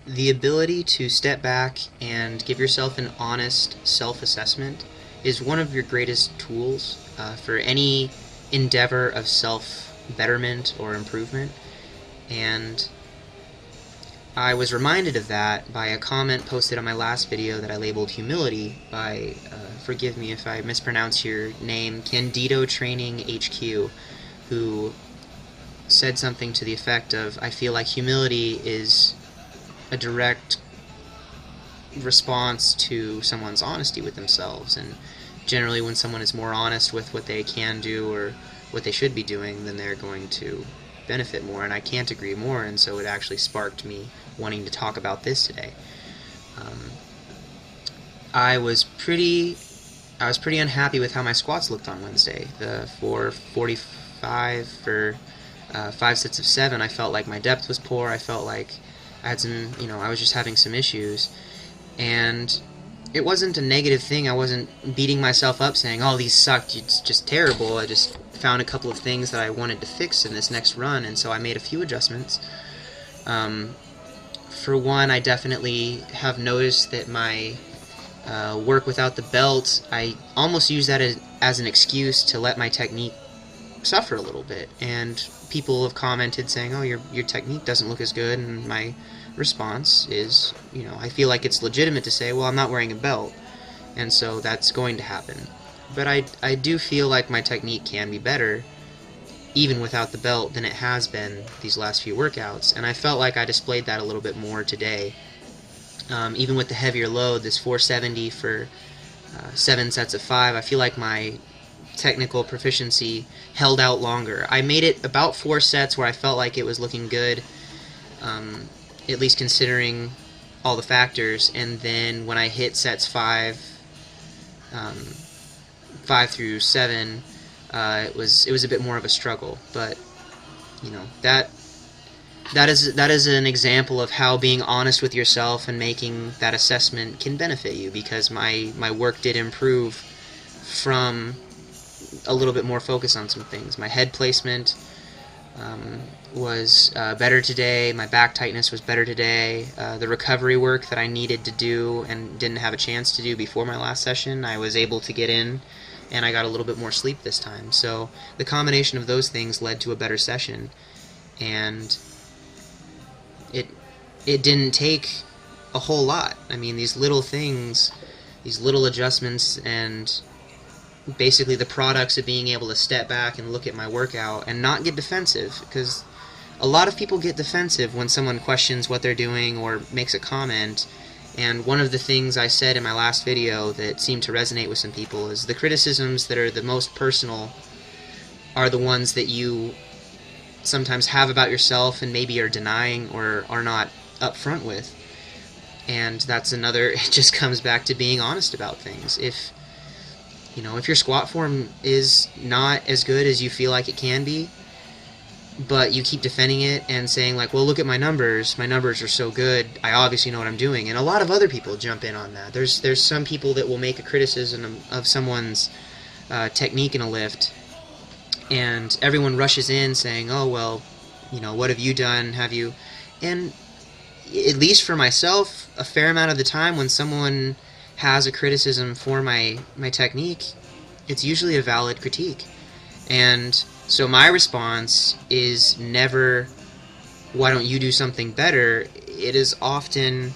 The ability to step back and give yourself an honest self-assessment is one of your greatest tools for any endeavor of self-betterment or improvement. And I was reminded of that by a comment posted on my last video that I labeled humility by, forgive me if I mispronounce your name, Candido Training HQ, who said something to the effect of, I feel like humility is a direct response to someone's honesty with themselves, and generally when someone is more honest with what they can do or what they should be doing, then they're going to benefit more, and I can't agree more, and so it actually sparked me wanting to talk about this today. Um, I was pretty unhappy with how my squats looked on Wednesday. The 445 for 5 sets of 7, I felt like my depth was poor. I felt like I had some, I was just having some issues. And it wasn't a negative thing. I wasn't beating myself up saying, oh, these sucked, it's just terrible. I just found a couple of things that I wanted to fix in this next run, and so I made a few adjustments. For one, I definitely have noticed that my work without the belt, I almost use that as an excuse to let my technique suffer a little bit. And people have commented saying, oh, your technique doesn't look as good, and my response is, I feel like it's legitimate to say, well, I'm not wearing a belt, and so that's going to happen. But I do feel like my technique can be better, even without the belt, than it has been these last few workouts, and I felt like I displayed that a little bit more today. Even with the heavier load, this 470 for 7 sets of 5, I feel like my technical proficiency held out longer. I made it about 4 sets where I felt like it was looking good, at least considering all the factors, and then when I hit sets 5 through 7, it was a bit more of a struggle. But that is an example of how being honest with yourself and making that assessment can benefit you, because my work did improve from a little bit more focus on some things. My head placement was better today. My back tightness was better today. The recovery work that I needed to do and didn't have a chance to do before my last session, I was able to get in, and I got a little bit more sleep this time. So the combination of those things led to a better session, and it didn't take a whole lot. I mean, these little things, these little adjustments, and basically the products of being able to step back and look at my workout and not get defensive, because a lot of people get defensive when someone questions what they're doing or makes a comment. And one of the things I said in my last video that seemed to resonate with some people is the criticisms that are the most personal are the ones that you sometimes have about yourself and maybe are denying or are not upfront with. And that's another, it just comes back to being honest about things. If your squat form is not as good as you feel like it can be, but you keep defending it and saying like, well, look at my numbers are so good, I obviously know what I'm doing, and a lot of other people jump in on that. There's some people that will make a criticism of someone's technique in a lift, and everyone rushes in saying, oh, well, what have you done, have you? And at least for myself, a fair amount of the time when someone has a criticism for my technique, it's usually a valid critique. And so my response is never, why don't you do something better? It is often,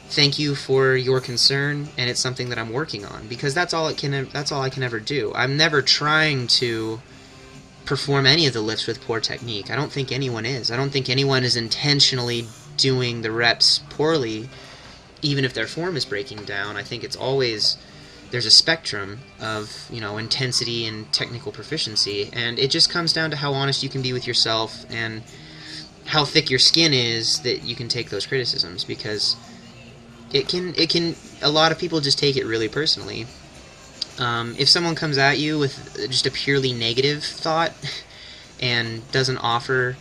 thank you for your concern, and it's something that I'm working on, because that's all I can ever do. I'm never trying to perform any of the lifts with poor technique. I don't think anyone is. I don't think anyone is intentionally doing the reps poorly, even if their form is breaking down. I think it's always, there's a spectrum of, intensity and technical proficiency, and it just comes down to how honest you can be with yourself and how thick your skin is that you can take those criticisms, because it can a lot of people just take it really personally. If someone comes at you with just a purely negative thought and doesn't offer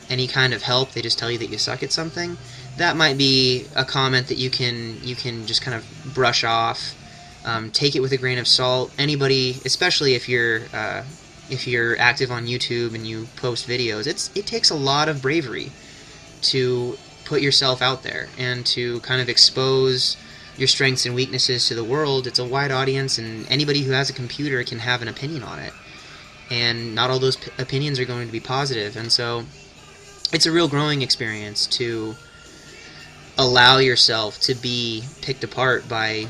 any kind of help, they just tell you that you suck at something, that might be a comment that you can just kind of brush off, take it with a grain of salt. Anybody, especially if you're active on YouTube and you post videos, it takes a lot of bravery to put yourself out there and to kind of expose your strengths and weaknesses to the world. It's a wide audience, and anybody who has a computer can have an opinion on it. And not all those opinions are going to be positive. And so it's a real growing experience to allow yourself to be picked apart by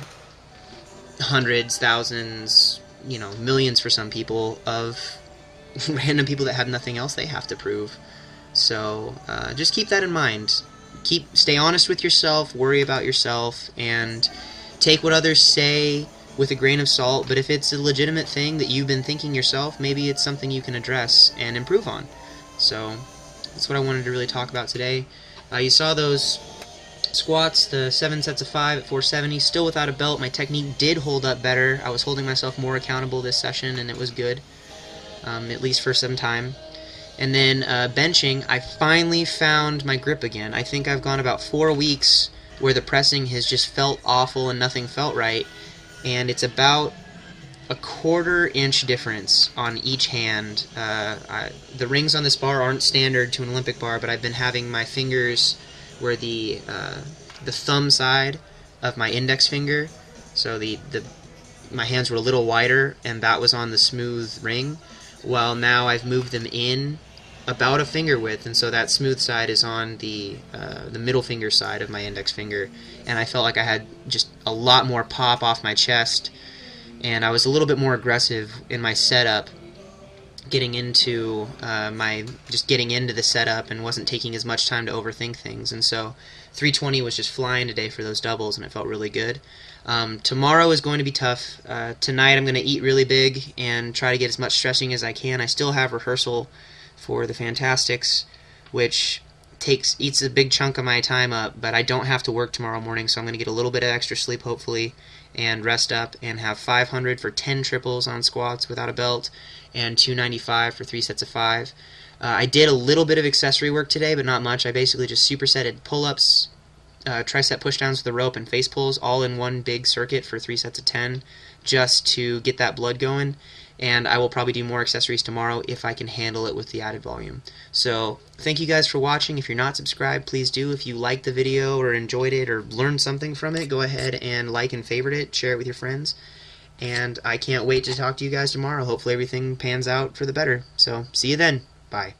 hundreds, thousands, millions for some people, of random people that have nothing else they have to prove. So just keep that in mind. Stay honest with yourself, worry about yourself, and take what others say with a grain of salt. But if it's a legitimate thing that you've been thinking yourself, maybe it's something you can address and improve on. So that's what I wanted to really talk about today. You saw those squats, the 7 sets of 5 at 470, still without a belt. My technique did hold up better. I was holding myself more accountable this session, and it was good, at least for some time. And then benching, I finally found my grip again. I think I've gone about 4 weeks where the pressing has just felt awful and nothing felt right. And it's about a 1/4 inch difference on each hand. The rings on this bar aren't standard to an Olympic bar, but I've been having my fingers where the thumb side of my index finger, so my hands were a little wider, and that was on the smooth ring. Well, now I've moved them in about a finger width, and so that smooth side is on the middle finger side of my index finger, and I felt like I had just a lot more pop off my chest, and I was a little bit more aggressive in my setup, getting into the setup, and wasn't taking as much time to overthink things. And so 320 was just flying today for those doubles, and it felt really good. Tomorrow is going to be tough. Tonight I'm going to eat really big and try to get as much stretching as I can. I still have rehearsal for the Fantastics, which eats a big chunk of my time up, but I don't have to work tomorrow morning, so I'm going to get a little bit of extra sleep, hopefully, and rest up, and have 500 for 10 triples on squats without a belt, and 295 for 3 sets of 5. I did a little bit of accessory work today, but not much. I basically just supersetted pull-ups, tricep pushdowns with the rope, and face pulls all in one big circuit for 3 sets of 10, just to get that blood going. And I will probably do more accessories tomorrow if I can handle it with the added volume. So thank you guys for watching. If you're not subscribed, please do. If you liked the video or enjoyed it or learned something from it, go ahead and like and favorite it, share it with your friends. And I can't wait to talk to you guys tomorrow. Hopefully everything pans out for the better. So see you then. Bye.